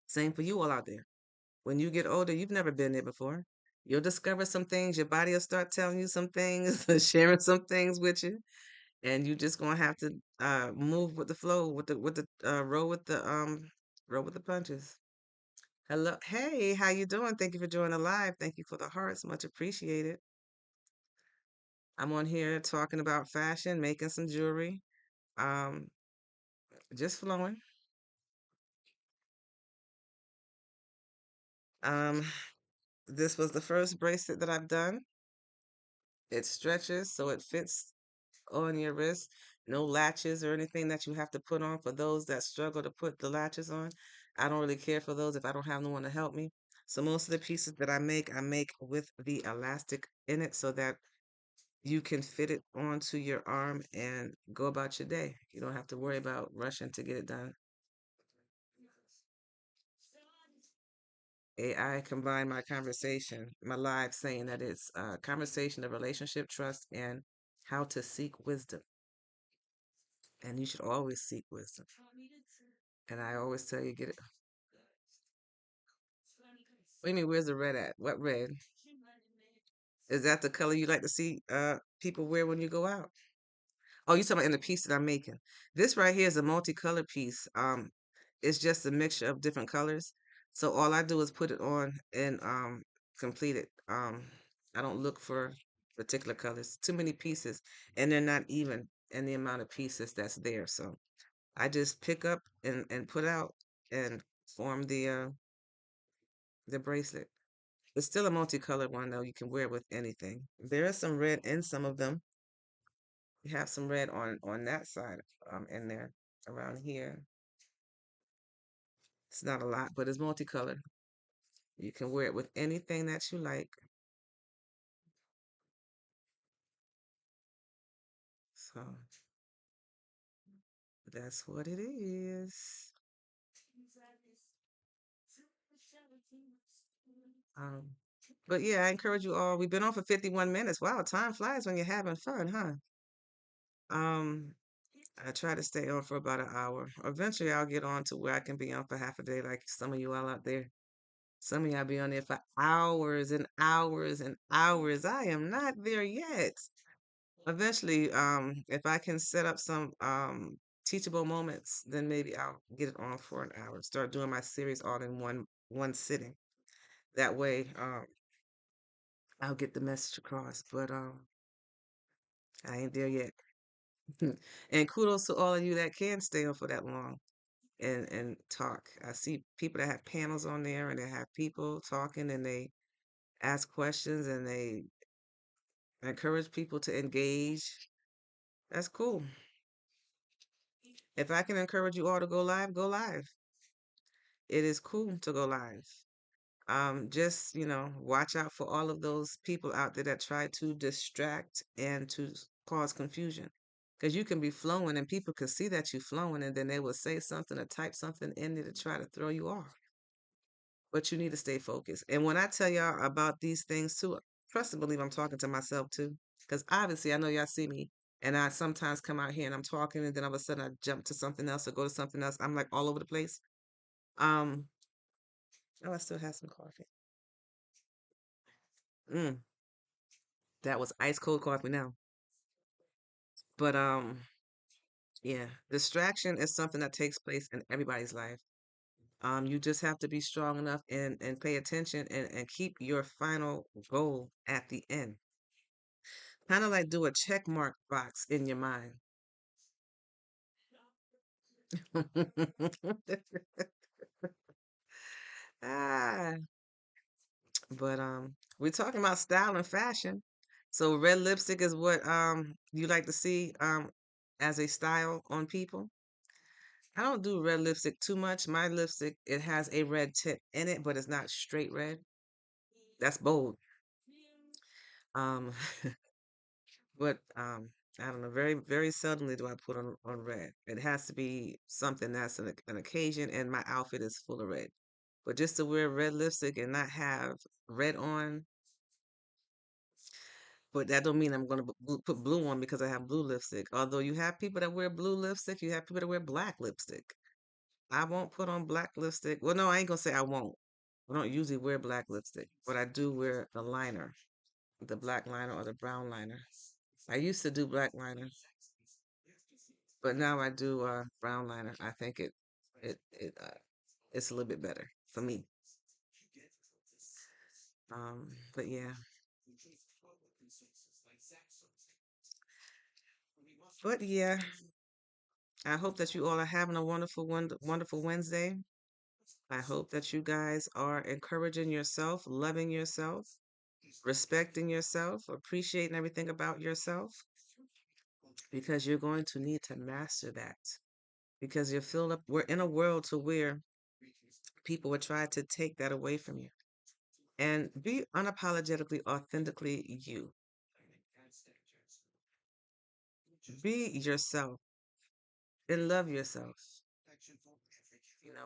Same for you all out there. When you get older, you've never been there before. You'll discover some things. Your body will start telling you some things, sharing some things with you, and you just gonna have to move with the flow, roll with the punches. Hello, hey, how you doing? Thank you for joining the live. Thank you for the hearts, much appreciated. I'm on here talking about fashion, making some jewelry, um, just flowing. Um, this was the first bracelet that I've done. It stretches so it fits on your wrist. No latches or anything that you have to put on for those that struggle to put the latches on. I don't really care for those if I don't have no one to help me. So most of the pieces that I make with the elastic in it so that you can fit it onto your arm and go about your day. You don't have to worry about rushing to get it done. AI combined my conversation, my live saying that it's a conversation of relationship, trust, and how to seek wisdom. And you should always seek wisdom. And I always tell you, get it. What do you mean, where's the red at? What red? Is that the color you like to see people wear when you go out? Oh, you talking about in the piece that I'm making. This right here is a multicolor piece. It's just a mixture of different colors. So all I do is put it on and complete it. I don't look for particular colors. Too many pieces, and they're not even in the amount of pieces that's there. So I just pick up and put out and form the bracelet. It's still a multicolored one though. You can wear it with anything. There is some red in some of them. You have some red on that side, in there, around here. It's not a lot, but it's multicolored. You can wear it with anything that you like. So that's what it is. Um, but yeah, I encourage you all. We've been on for 51 minutes. Wow, time flies when you're having fun, huh? Um, I try to stay on for about an hour. Eventually, I'll get on to where I can be on for half a day, like some of you all out there. Some of y'all be on there for hours and hours and hours. I am not there yet. Eventually, if I can set up some teachable moments, then maybe I'll get it on for an hour. Start doing my series all in one sitting. That way, I'll get the message across. But I ain't there yet. And kudos to all of you that can stay on for that long and talk. I see people that have panels on there and they have people talking and they ask questions and they encourage people to engage. That's cool. If I can encourage you all to go live, go live. It is cool to go live. Just, watch out for all of those people out there that try to distract and to cause confusion. Because you can be flowing and people can see that you're flowing and then they will say something or type something in there to try to throw you off. But you need to stay focused. And when I tell y'all about these things too, trust and believe I'm talking to myself too. Because obviously I know y'all see me and I sometimes come out here and I'm talking and then all of a sudden I jump to something else or go to something else. I'm like all over the place. Um, oh, I still have some coffee. Mm, that was ice cold coffee now. But yeah, distraction is something that takes place in everybody's life. You just have to be strong enough and pay attention and keep your final goal at the end. Kind of like do a check mark box in your mind. Ah, but we're talking about style and fashion. So red lipstick is what you like to see as a style on people. I don't do red lipstick too much. My lipstick, it has a red tip in it, but it's not straight red. That's bold. Um, but I don't know. Very, very seldomly do I put on red. It has to be something that's an occasion, and my outfit is full of red. But just to wear red lipstick and not have red on, but that don't mean I'm gonna put blue on because I have blue lipstick. Although you have people that wear blue lipstick, you have people that wear black lipstick. I won't put on black lipstick. Well, no, I ain't gonna say I won't. I don't usually wear black lipstick, but I do wear the liner, the black liner or the brown liner. I used to do black liner, but now I do brown liner. I think it's a little bit better for me. But yeah, but yeah, I hope that you all are having a wonderful, wonderful Wednesday. I hope that you guys are encouraging yourself, loving yourself, respecting yourself, appreciating everything about yourself, because you're going to need to master that. Because you're filled up, we're in a world to where people would try to take that away from you. And be unapologetically, authentically you. Be yourself and love yourself.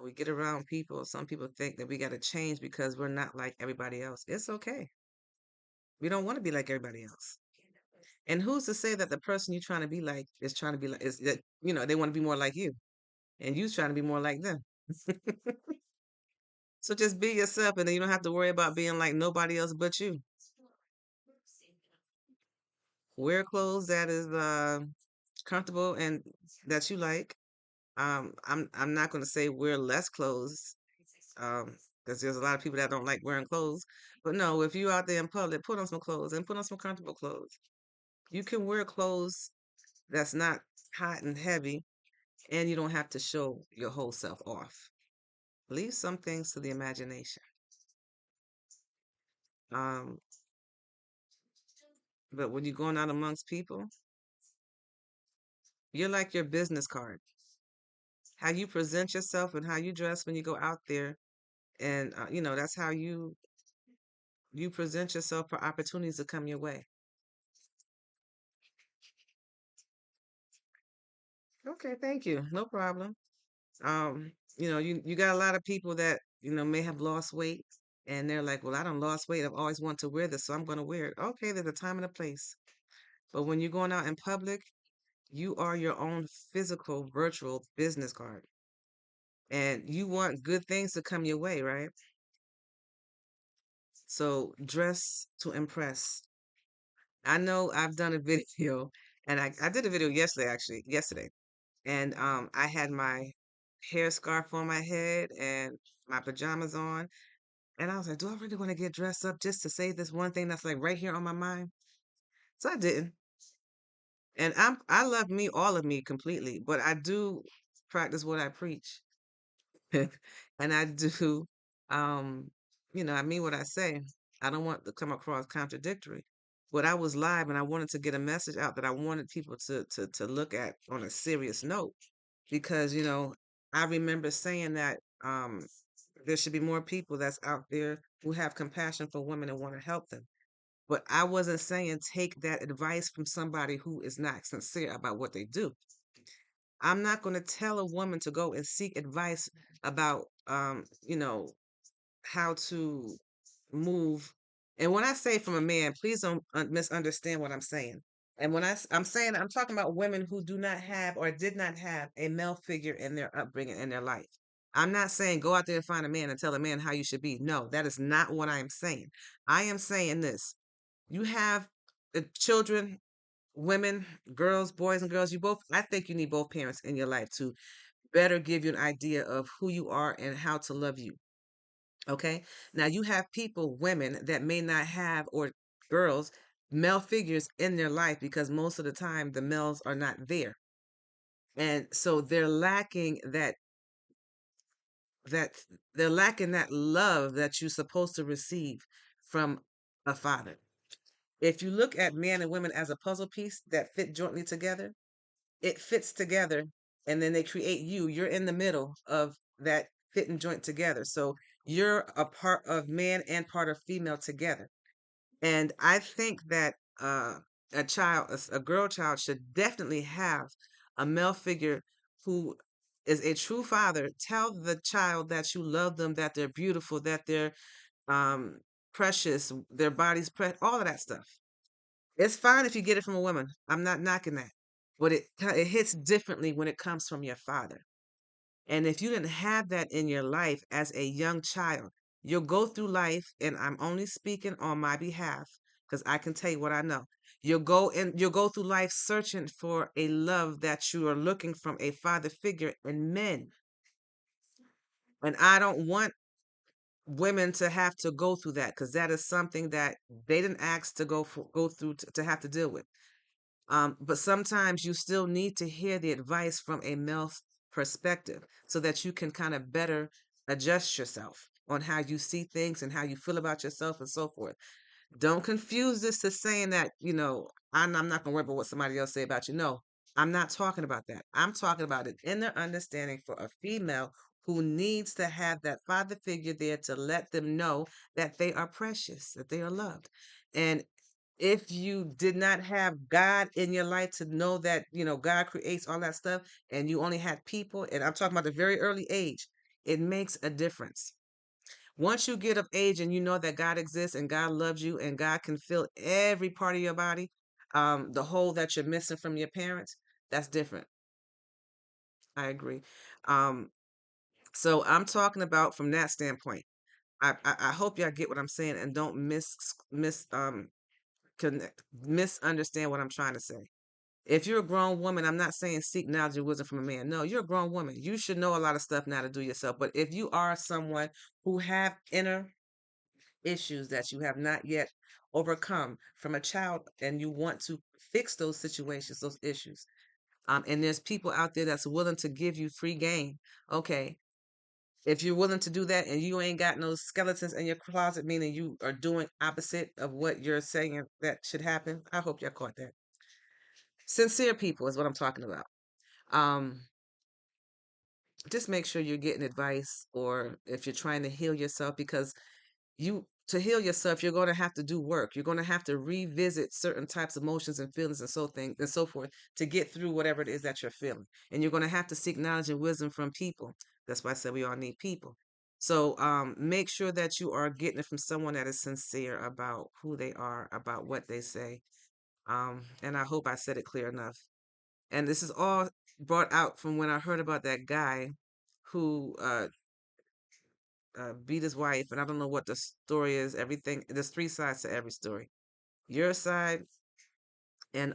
We get around people. Some people think that we got to change because we're not like everybody else. It's okay. We don't want to be like everybody else. And who's to say that the person you're trying to be like is trying to be like, is that, they want to be more like you and you're trying to be more like them. So just be yourself and then you don't have to worry about being like nobody else but you. Wear clothes that is comfortable and that you like. I'm not going to say wear less clothes, because there's a lot of people that don't like wearing clothes. But no, if you out there in public, put on some clothes and put on some comfortable clothes. You can wear clothes that's not hot and heavy, and you don't have to show your whole self off. Leave some things to the imagination. Um, but when you're going out amongst people, you're like your business card. How you present yourself and how you dress when you go out there, and that's how you present yourself for opportunities to come your way. Okay, thank you. No problem. You got a lot of people that, may have lost weight and they're like, well, I don't lost weight. I've always wanted to wear this, so I'm going to wear it. Okay, there's a time and a place. But when you're going out in public, you are your own physical, virtual business card. And you want good things to come your way, right? So dress to impress. I know I've done a video and I did a video yesterday, actually, yesterday. And I had my hair scarf on my head and my pajamas on. And I was like, do I really want to get dressed up just to say this one thing that's like right here on my mind? So I didn't. And I love me, all of me completely, but I do practice what I preach. And I do I mean what I say. I don't want to come across contradictory. But I was live and I wanted to get a message out that I wanted people to look at on a serious note. Because, I remember saying that there should be more people that's out there who have compassion for women and want to help them. But I wasn't saying take that advice from somebody who is not sincere about what they do. I'm not going to tell a woman to go and seek advice about, how to move. And when I say from a man, please don't misunderstand what I'm saying. And when I'm saying, I'm talking about women who do not have or did not have a male figure in their upbringing in their life. I'm not saying go out there and find a man and tell a man how you should be. No, that is not what I am saying. I am saying this. You have children, women, girls, boys and girls. I think you need both parents in your life to better give you an idea of who you are and how to love you. Okay. Now you have people, women that may not have, or girls, male figures in their life because most of the time the males are not there. And so that they're lacking that love that you're supposed to receive from a father. If you look at men and women as a puzzle piece that fit jointly together, it fits together and then they create you. You're in the middle of that fit and joint together. So you're a part of man and part of female together. And I think that a girl child should definitely have a male figure who is a true father. Tell the child that you love them, that they're beautiful, that they're um, precious, their bodies, all of that stuff. It's fine if you get it from a woman. I'm not knocking that. But it hits differently when it comes from your father. And if you didn't have that in your life as a young child, you'll go through life, and I'm only speaking on my behalf because I can tell you what I know. You'll go through life searching for a love that you are looking from a father figure in men. And I don't want women to have to go through that because that is something that they didn't ask to go through to have to deal with. But sometimes you still need to hear the advice from a male perspective so that you can kind of better adjust yourself on how you see things and how you feel about yourself and so forth. Don't confuse this to saying that, I'm not going to worry about what somebody else say about you. No, I'm not talking about that. I'm talking about an inner understanding for a female who needs to have that father figure there to let them know that they are precious, that they are loved. And if you did not have God in your life to know that, God creates all that stuff, and you only had people, and I'm talking about the very early age, it makes a difference. Once you get of age and you know that God exists and God loves you and God can feel every part of your body, the hole that you're missing from your parents, that's different. I agree. Um, so I'm talking about from that standpoint. I hope y'all get what I'm saying and don't connect, misunderstand what I'm trying to say. If you're a grown woman, I'm not saying seek knowledge and wisdom from a man. No, you're a grown woman. You should know a lot of stuff now to do yourself. But if you are someone who have inner issues that you have not yet overcome from a child and you want to fix those situations, those issues, and there's people out there that's willing to give you free game. Okay, if you're willing to do that and you ain't got no skeletons in your closet, meaning you are doing opposite of what you're saying that should happen, I hope y'all caught that. Sincere people is what I'm talking about. um just make sure you're getting advice, or if you're trying to heal yourself, because you to heal yourself, you're going to have to do work. You're going to have to revisit certain types of emotions and feelings and so forth to get through whatever it is that you're feeling. And you're going to have to seek knowledge and wisdom from people. That's why I said we all need people. So make sure that you are getting it from someone that is sincere about who they are, about what they say. And I hope I said it clear enough. And this is all brought out from when I heard about that guy who beat his wife, and I don't know what the story is. Everything, there's three sides to every story. Your side and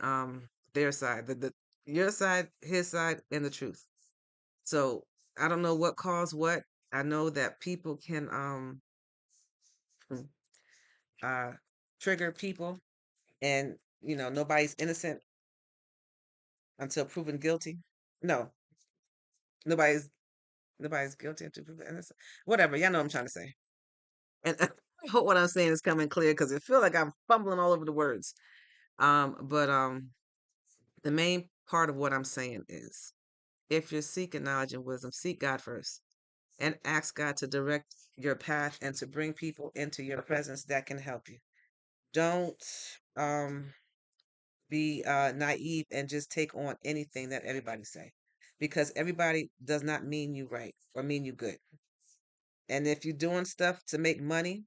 their side, the your side, his side, and the truth. So I don't know what caused what. I know that people can uh trigger people, and nobody's innocent until proven guilty. No, nobody's nobody's guilty until proven innocent. Whatever, y'all know what I'm trying to say. And I hope what I'm saying is coming clear because it feel like I'm fumbling all over the words. But the main part of what I'm saying is, if you're seeking knowledge and wisdom, seek God first and ask God to direct your path and to bring people into your presence that can help you. Don't um, be naive and just take on anything that everybody say, because everybody does not mean you right or mean you good. And if you're doing stuff to make money,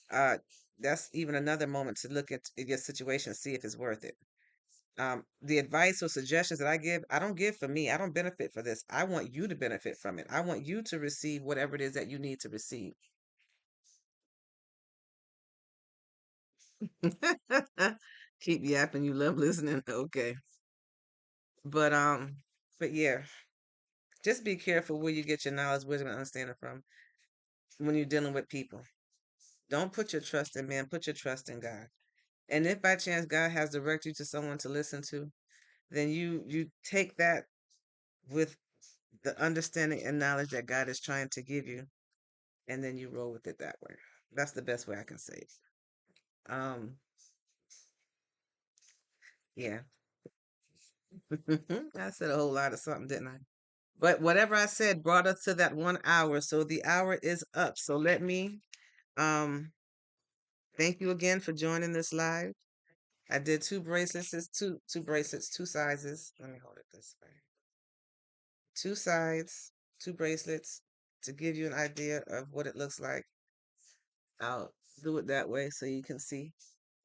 uh, that's even another moment to look at your situation, see if it's worth it. The advice or suggestions that I give, I don't give for me. I don't benefit for this. I want you to benefit from it. I want you to receive whatever it is that you need to receive. Keep yapping. You love listening. Okay. But but yeah, just be careful where you get your knowledge, wisdom, and understanding from when you're dealing with people. Don't put your trust in man. Put your trust in God. And if by chance God has directed you to someone to listen to, then you take that with the understanding and knowledge that God is trying to give you, and then you roll with it that way. That's the best way I can say it. Um, yeah. I said a whole lot of something, didn't I? But whatever I said brought us to that 1 hour. So the hour is up. So let me um thank you again for joining this live. I did two bracelets, two bracelets, two sizes. Let me hold it this way. Two sides, two bracelets to give you an idea of what it looks like. I'll do it that way so you can see.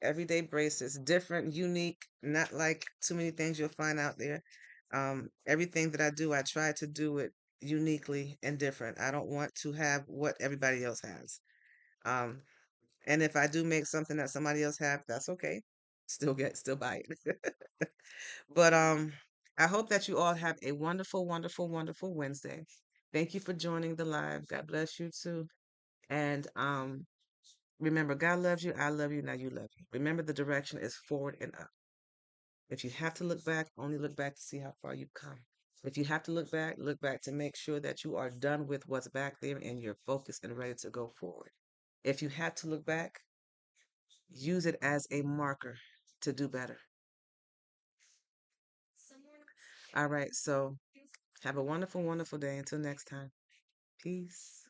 Everyday bracelets, different, unique, not like too many things you'll find out there. Everything that I do, I try to do it uniquely and different. I don't want to have what everybody else has. Um, and if I do make something that somebody else have, that's okay. Still buy it. But I hope that you all have a wonderful, wonderful, wonderful Wednesday. Thank you for joining the live. God bless you too. And remember, God loves you. I love you. Now you love you. Remember, the direction is forward and up. If you have to look back, only look back to see how far you've come. If you have to look back to make sure that you are done with what's back there and you're focused and ready to go forward. If you have to look back, Use it as a marker to do better. All right, so have a wonderful, wonderful day. Until next time. Peace.